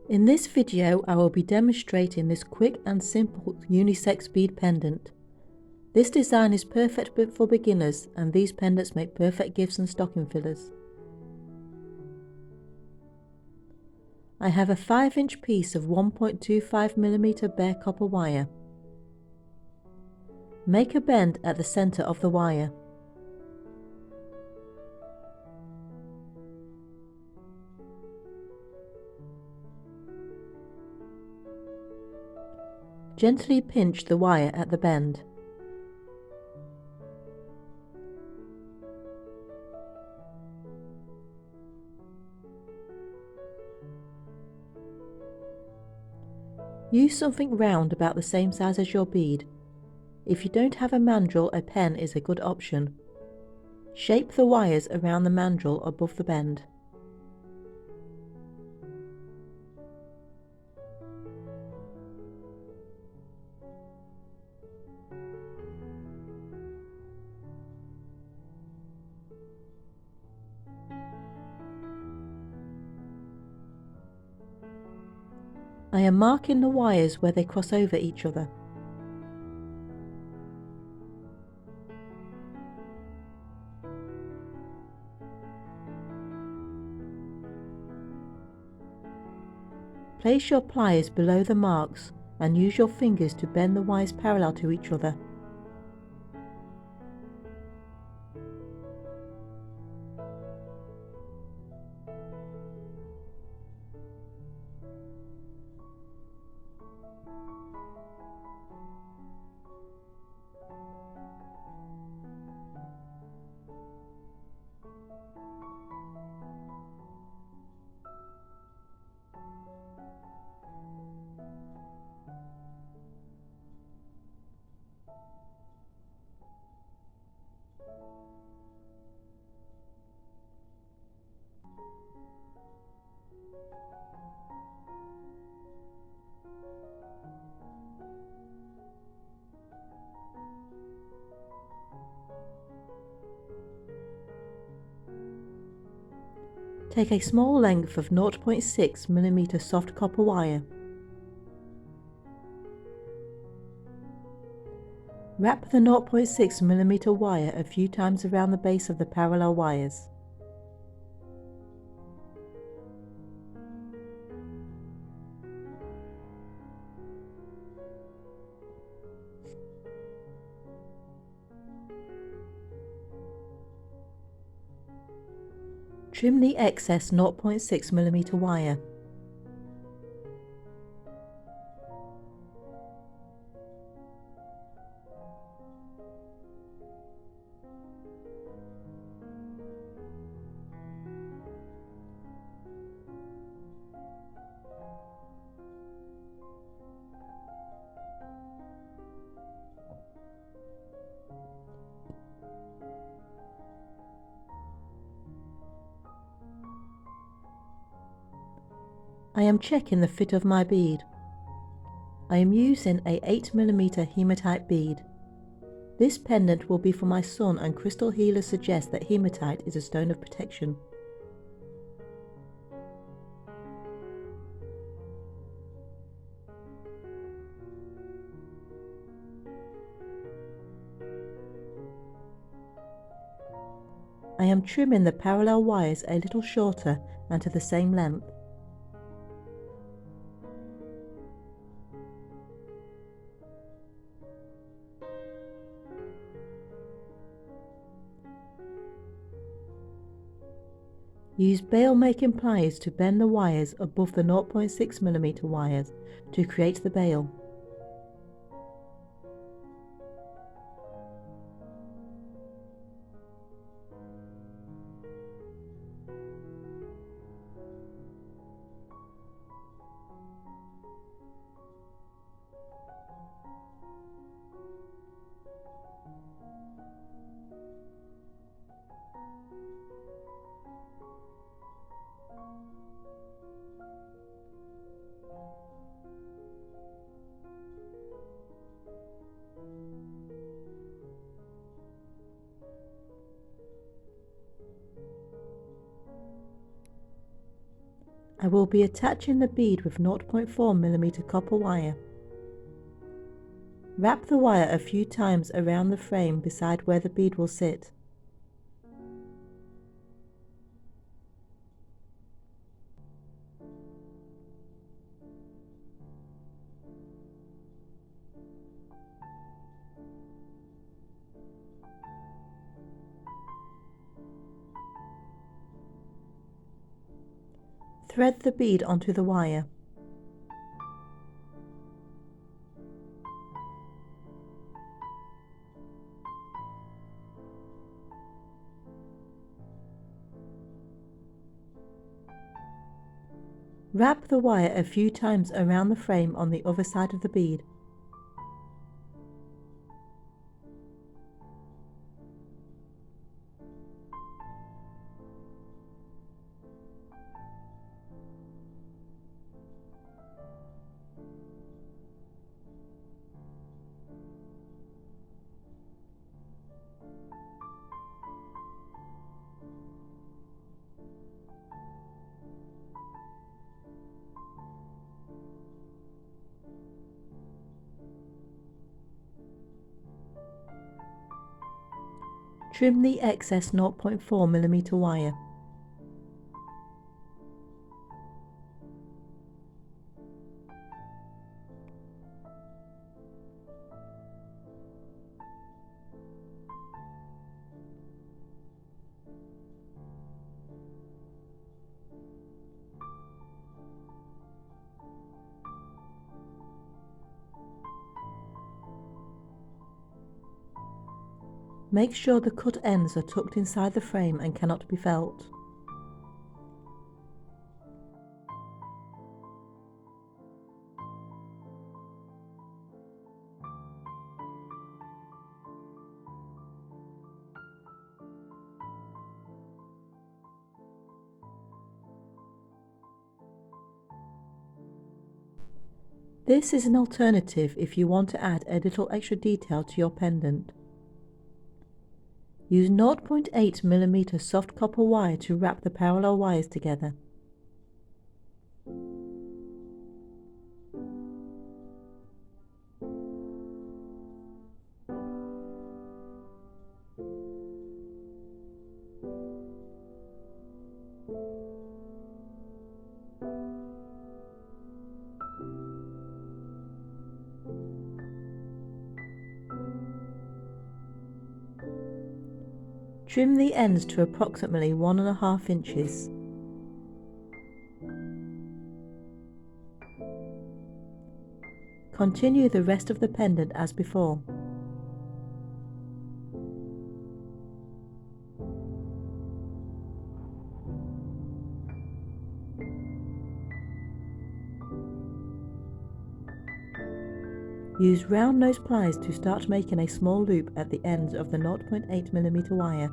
In this video, I will be demonstrating this quick and simple unisex bead pendant. This design is perfect for beginners, and these pendants make perfect gifts and stocking fillers. I have a 5-inch piece of 1.25mm bare copper wire. Make a bend at the centre of the wire. Gently pinch the wire at the bend. Use something round about the same size as your bead. If you don't have a mandrel, a pen is a good option. Shape the wires around the mandrel above the bend. I am marking the wires where they cross over each other. Place your pliers below the marks and use your fingers to bend the wires parallel to each other. Take a small length of 0.6mm soft copper wire. Wrap the 0.6mm wire a few times around the base of the parallel wires. Trim the excess 0.6mm wire. I am checking the fit of my bead. I am using a 8mm hematite bead. This pendant will be for my son, and crystal healers suggest that hematite is a stone of protection. I am trimming the parallel wires a little shorter and to the same length. Use bail making pliers to bend the wires above the 0.6mm wires to create the bail. I will be attaching the bead with 0.4mm copper wire. Wrap the wire a few times around the frame beside where the bead will sit. Thread the bead onto the wire. Wrap the wire a few times around the frame on the other side of the bead. Trim the excess 0.4mm wire. Make sure the cut ends are tucked inside the frame and cannot be felt. This is an alternative if you want to add a little extra detail to your pendant. Use 0.8mm soft copper wire to wrap the parallel wires together. Trim the ends to approximately 1.5 inches. Continue the rest of the pendant as before. Use round nose pliers to start making a small loop at the ends of the 0.8mm wire.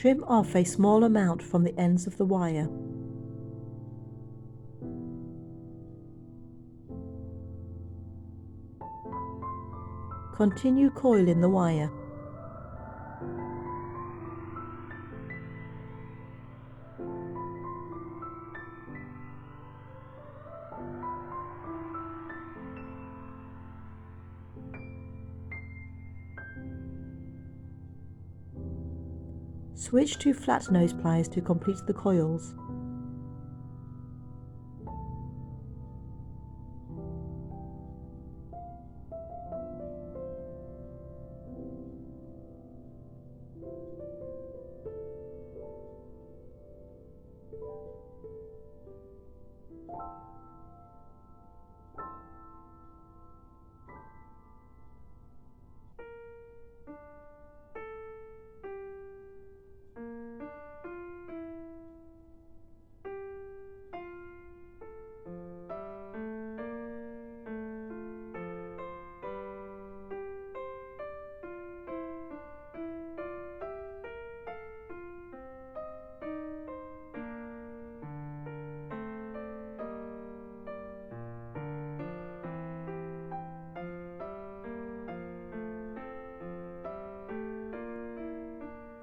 Trim off a small amount from the ends of the wire. Continue coiling the wire. Switch to flat nose pliers to complete the coils.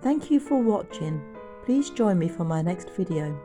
Thank you for watching. Please join me for my next video.